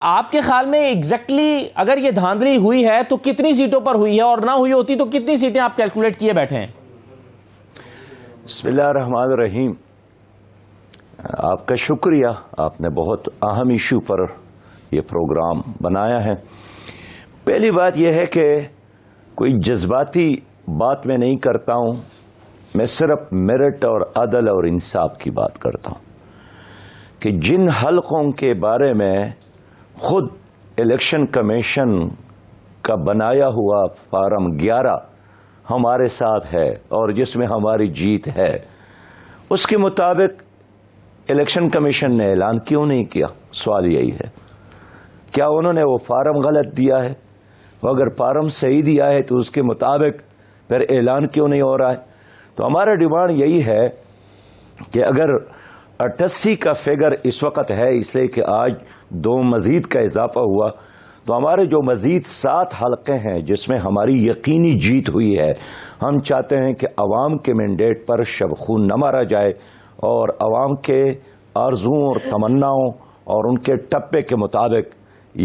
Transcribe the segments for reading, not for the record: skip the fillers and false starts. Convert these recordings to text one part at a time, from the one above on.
آپ کے خیال میں ایگزیکٹلی اگر یہ دھاندلی ہوئی ہے تو کتنی سیٹوں پر ہوئی ہے، اور نہ ہوئی ہوتی تو کتنی سیٹیں آپ کیلکولیٹ کیے بیٹھے ہیں؟ بسم اللہ الرحمن الرحیم. آپ کا شکریہ، آپ نے بہت اہم ایشو پر یہ پروگرام بنایا ہے. پہلی بات یہ ہے کہ کوئی جذباتی بات میں نہیں کرتا ہوں، میں صرف میرٹ اور عدل اور انصاف کی بات کرتا ہوں کہ جن حلقوں کے بارے میں خود الیکشن کمیشن کا بنایا ہوا فارم 11 ہمارے ساتھ ہے اور جس میں ہماری جیت ہے، اس کے مطابق الیکشن کمیشن نے اعلان کیوں نہیں کیا؟ سوال یہی ہے. کیا انہوں نے وہ فارم غلط دیا ہے؟ اگر فارم صحیح دیا ہے تو اس کے مطابق پھر اعلان کیوں نہیں ہو رہا ہے؟ تو ہمارا ڈیمانڈ یہی ہے کہ اگر 88 کا فگر اس وقت ہے اس لیے کہ آج 2 مزید کا اضافہ ہوا، تو ہمارے جو مزید 7 حلقے ہیں جس میں ہماری یقینی جیت ہوئی ہے، ہم چاہتے ہیں کہ عوام کے مینڈیٹ پر شب خون نہ مارا جائے اور عوام کے آرزوؤں اور تمناؤں اور ان کے ٹپے کے مطابق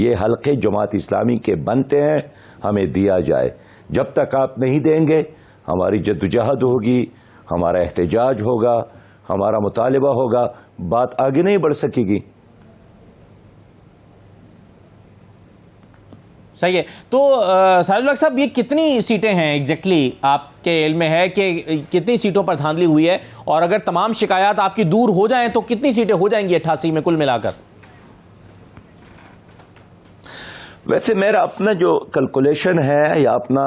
یہ حلقے جماعت اسلامی کے بنتے ہیں، ہمیں دیا جائے. جب تک آپ نہیں دیں گے ہماری جدوجہد ہوگی، ہمارا احتجاج ہوگا، ہمارا مطالبہ ہوگا، بات آگے نہیں بڑھ سکے گی. صحیح ہے. تو سراج الحق صاحب، یہ کتنی سیٹیں ہیں ایگزیکٹلی آپ کے علم میں ہے کہ کتنی سیٹوں پر دھاندلی ہوئی ہے، اور اگر تمام شکایات آپ کی دور ہو جائیں تو کتنی سیٹیں ہو جائیں گی 88 میں کل ملا کر؟ ویسے میرا اپنا جو کیلکولیشن ہے یا اپنا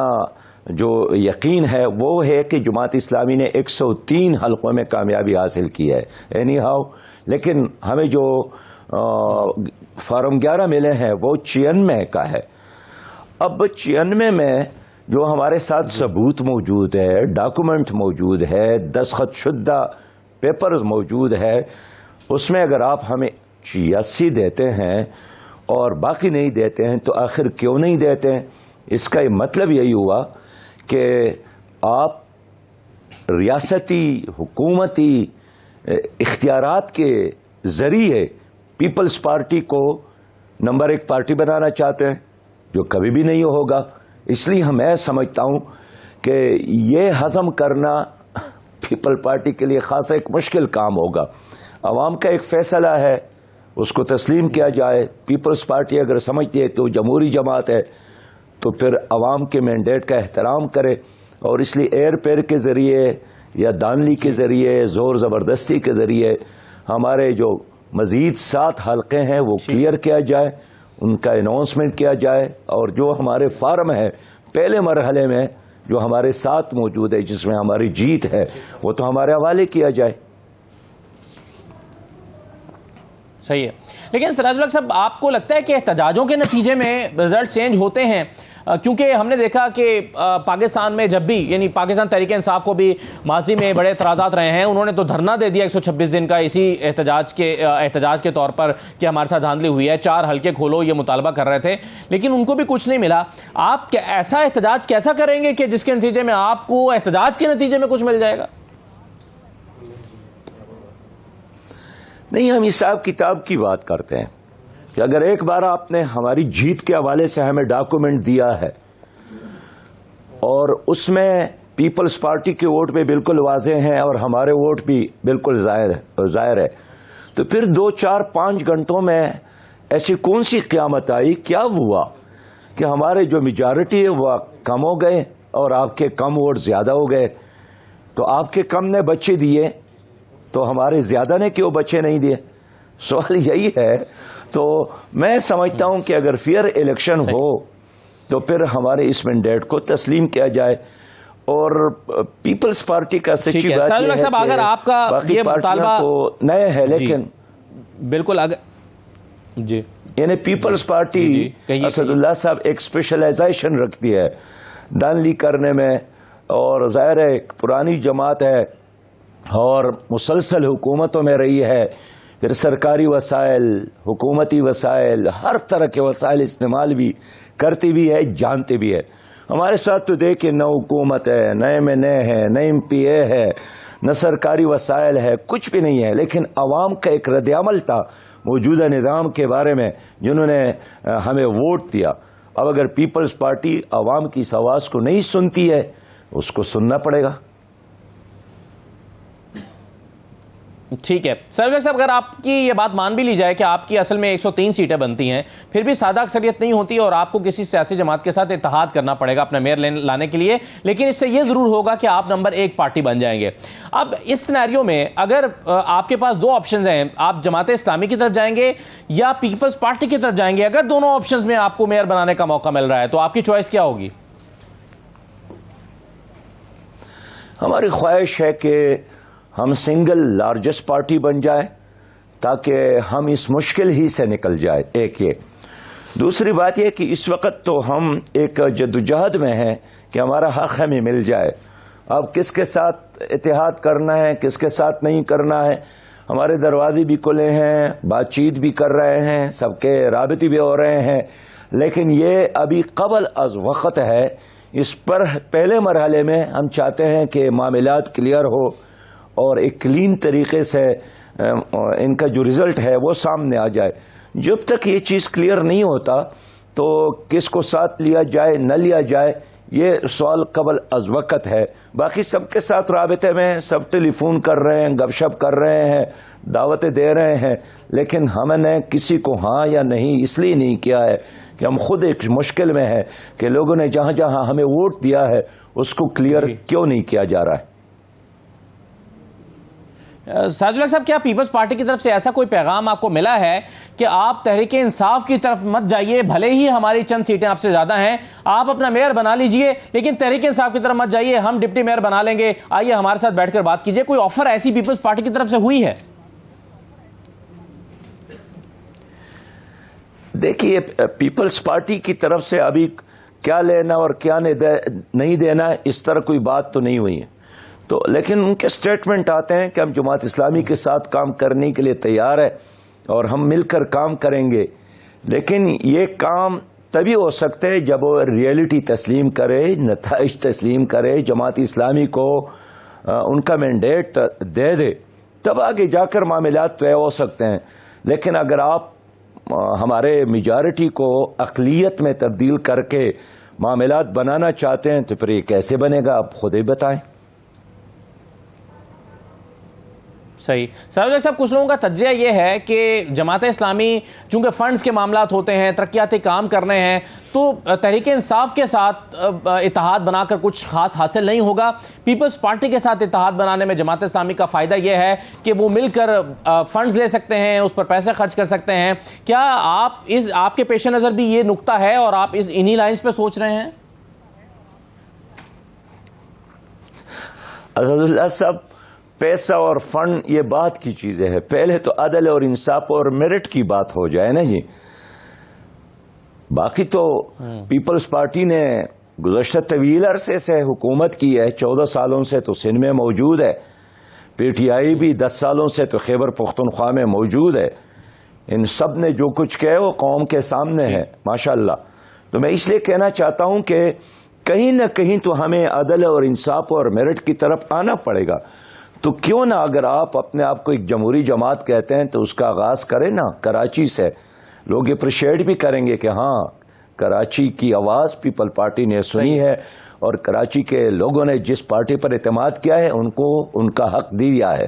جو یقین ہے وہ ہے کہ جماعت اسلامی نے 103 حلقوں میں کامیابی حاصل کی ہے اینی ہاؤ، لیکن ہمیں جو فارم 11 ملے ہیں وہ 96 کا ہے. اب 96 میں جو ہمارے ساتھ ثبوت موجود ہے، ڈاکومنٹ موجود ہے، دستخط شدہ پیپرز موجود ہے، اس میں اگر آپ ہمیں 86 دیتے ہیں اور باقی نہیں دیتے ہیں تو آخر کیوں نہیں دیتے ہیں؟ اس کا مطلب یہی ہوا کہ آپ ریاستی حکومتی اختیارات کے ذریعے پیپلز پارٹی کو نمبر 1 پارٹی بنانا چاہتے ہیں، جو کبھی بھی نہیں ہوگا. اس لیے میں سمجھتا ہوں کہ یہ ہضم کرنا پیپل پارٹی کے لیے خاصا ایک مشکل کام ہوگا. عوام کا ایک فیصلہ ہے، اس کو تسلیم کیا جائے. پیپلز پارٹی اگر سمجھتی ہے تو جمہوری جماعت ہے تو پھر عوام کے مینڈیٹ کا احترام کرے، اور اس لیے ایئر پیر کے ذریعے یا دانلی کے ذریعے زور زبردستی کے ذریعے ہمارے جو مزید 7 حلقے ہیں وہ کلیئر کیا جائے، ان کا اناؤنسمنٹ کیا جائے، اور جو ہمارے فارم ہے پہلے مرحلے میں جو ہمارے ساتھ موجود ہے جس میں ہماری جیت ہے وہ تو ہمارے حوالے کیا جائے. صحیح ہے. لیکن سراج الحق صاحب، آپ کو لگتا ہے کہ احتجاجوں کے نتیجے میں رزلٹ چینج ہوتے ہیں؟ کیونکہ ہم نے دیکھا کہ پاکستان میں جب بھی، یعنی پاکستان تحریک انصاف کو بھی ماضی میں بڑے اعتراضات رہے ہیں، انہوں نے تو دھرنا دے دیا 126 دن کا اسی احتجاج کے طور پر کہ ہمارے ساتھ دھاندلی ہوئی ہے، 4 حلقے کھولو، یہ مطالبہ کر رہے تھے، لیکن ان کو بھی کچھ نہیں ملا. آپ ایسا احتجاج کیسا کریں گے کہ جس کے نتیجے میں آپ کو احتجاج کے نتیجے میں کچھ مل جائے گا؟ نہیں، ہم حساب کتاب کی بات کرتے ہیں کہ اگر ایک بار آپ نے ہماری جیت کے حوالے سے ہمیں ڈاکومنٹ دیا ہے اور اس میں پیپلز پارٹی کے ووٹ بھی بالکل واضح ہیں اور ہمارے ووٹ بھی بالکل ظاہر ہے، تو پھر 2 4 5 گھنٹوں میں ایسی کون سی قیامت آئی؟ کیا ہوا کہ ہمارے جو میجارٹی ہے وہ کم ہو گئے اور آپ کے کم ووٹ زیادہ ہو گئے؟ تو آپ کے کم نے بچے دیے تو ہمارے زیادہ نے کیوں بچے نہیں دیے؟ سوال یہی ہے. تو میں سمجھتا ہوں کہ اگر فیئر الیکشن ہو تو پھر ہمارے اس مینڈیٹ کو تسلیم کیا جائے. اور پیپلز پارٹی کا سچی بات یہ ہے کہ اگر آپ کا یہ مطالبہ تو نئے ہے، لیکن بالکل جی، یعنی پیپلز پارٹی اسد اللہ صاحب ایک اسپیشلائزیشن رکھتی ہے دانلی کرنے میں، اور ظاہر ہے ایک پرانی جماعت ہے اور مسلسل حکومتوں میں رہی ہے، پھر سرکاری وسائل، حکومتی وسائل، ہر طرح کے وسائل استعمال بھی کرتی بھی ہے، جانتے بھی ہے. ہمارے ساتھ تو دیکھیں نہ حکومت ہے، نہ MNA ہے، نہ MPA ہے، نہ سرکاری وسائل ہے، کچھ بھی نہیں ہے، لیکن عوام کا ایک رد عمل تھا، موجودہ نظام کے بارے میں جنہوں نے ہمیں ووٹ دیا. اب اگر پیپلز پارٹی عوام کی اس آواز کو نہیں سنتی ہے اس کو سننا پڑے گا. ٹھیک ہے سر صاحب، اگر آپ کی یہ بات مان بھی لی جائے کہ آپ کی اصل میں 103 سیٹیں بنتی ہیں، پھر بھی سادہ اکثریت نہیں ہوتی اور آپ کو کسی سیاسی جماعت کے ساتھ اتحاد کرنا پڑے گا اپنا میئر لانے کے لیے، لیکن اس سے یہ ضرور ہوگا کہ آپ نمبر 1 پارٹی بن جائیں گے. اب اس سینیریو میں اگر آپ کے پاس 2 آپشنز ہیں، آپ جماعت اسلامی کی طرف جائیں گے یا پیپلز پارٹی کی طرف جائیں گے، اگر دونوں آپشنز میں آپ کو میئر بنانے کا موقع مل رہا ہے تو آپ کی چوائس کیا ہوگی؟ ہماری خواہش ہے کہ ہم سنگل لارجسٹ پارٹی بن جائے تاکہ ہم اس مشکل ہی سے نکل جائے. ایک یہ دوسری بات یہ کہ اس وقت تو ہم ایک جدوجہد میں ہیں کہ ہمارا حق ہمیں مل جائے. اب کس کے ساتھ اتحاد کرنا ہے کس کے ساتھ نہیں کرنا ہے، ہمارے دروازے بھی کھلے ہیں، بات چیت بھی کر رہے ہیں، سب کے رابطے بھی ہو رہے ہیں، لیکن یہ ابھی قبل از وقت ہے. اس پر پہلے مرحلے میں ہم چاہتے ہیں کہ معاملات کلیئر ہو اور ایک کلین طریقے سے ان کا جو رزلٹ ہے وہ سامنے آ جائے. جب تک یہ چیز کلیئر نہیں ہوتا تو کس کو ساتھ لیا جائے نہ لیا جائے یہ سوال قبل از وقت ہے. باقی سب کے ساتھ رابطے میں ہیں، سب ٹیلی فون کر رہے ہیں، گپ شپ کر رہے ہیں، دعوتیں دے رہے ہیں، لیکن ہم نے کسی کو ہاں یا نہیں اس لیے نہیں کیا ہے کہ ہم خود ایک مشکل میں ہیں کہ لوگوں نے جہاں جہاں ہمیں ووٹ دیا ہے اس کو کلیئر کیوں نہیں کیا جا رہا ہے. ساجد الحق صاحب، کیا پیپلز پارٹی کی طرف سے ایسا کوئی پیغام آپ کو ملا ہے کہ آپ تحریک انصاف کی طرف مت جائیے، بھلے ہی ہماری چند سیٹیں آپ سے زیادہ ہیں، آپ اپنا میئر بنا لیجئے لیکن تحریک انصاف کی طرف مت جائیے، ہم ڈپٹی میئر بنا لیں گے، آئیے ہمارے ساتھ بیٹھ کر بات کیجئے؟ کوئی آفر ایسی پیپلز پارٹی کی طرف سے ہوئی ہے؟ دیکھیے پیپلز پارٹی کی طرف سے ابھی کیا لینا اور کیا نہیں دینا اس طرح کوئی بات تو نہیں ہوئی ہے، تو لیکن ان کے سٹیٹمنٹ آتے ہیں کہ ہم جماعت اسلامی کے ساتھ کام کرنے کے لیے تیار ہے اور ہم مل کر کام کریں گے. لیکن یہ کام تبھی ہو سکتے ہیں جب وہ ریئلٹی تسلیم کرے، نتائج تسلیم کرے، جماعت اسلامی کو ان کا مینڈیٹ دے دے، تب آگے جا کر معاملات طے ہو سکتے ہیں. لیکن اگر آپ ہمارے میجارٹی کو اقلیت میں تبدیل کر کے معاملات بنانا چاہتے ہیں تو پھر یہ کیسے بنے گا آپ خود ہی بتائیں. صحیح. ساجد الحق صاحب، کچھ لوگوں کا تجزیہ یہ ہے کہ جماعت اسلامی چونکہ فنڈز کے معاملات ہوتے ہیں، ترقیاتی کام کرنے ہیں، تو تحریک انصاف کے ساتھ اتحاد بنا کر کچھ خاص حاصل نہیں ہوگا. پیپلز پارٹی کے ساتھ اتحاد بنانے میں جماعت اسلامی کا فائدہ یہ ہے کہ وہ مل کر فنڈز لے سکتے ہیں، اس پر پیسے خرچ کر سکتے ہیں. کیا آپ کے پیش نظر بھی یہ نقطہ ہے اور آپ انہی لائنز پہ سوچ رہے ہیں؟ اسد اللہ صاحب، پیسہ اور فنڈ یہ بات کی چیزیں ہیں، پہلے تو عدل اور انصاف اور میرٹ کی بات ہو جائے نا جی. باقی تو پیپلز پارٹی نے گزشتہ طویل عرصے سے حکومت کی ہے، 14 سالوں سے تو سندھ میں موجود ہے، پی ٹی آئی بھی 10 سالوں سے تو خیبر پختونخوا میں موجود ہے. ان سب نے جو کچھ کہے وہ قوم کے سامنے ہے ماشاءاللہ. تو میں اس لیے کہنا چاہتا ہوں کہ کہیں نہ کہیں تو ہمیں عدل اور انصاف اور میرٹ کی طرف آنا پڑے گا. تو کیوں نہ اگر آپ اپنے آپ کو ایک جمہوری جماعت کہتے ہیں تو اس کا آغاز کریں نا کراچی سے. لوگ اپریشیٹ بھی کریں گے کہ ہاں کراچی کی آواز پیپل پارٹی نے سنی ہے اور کراچی کے لوگوں نے جس پارٹی پر اعتماد کیا ہے ان کو ان کا حق دیا ہے.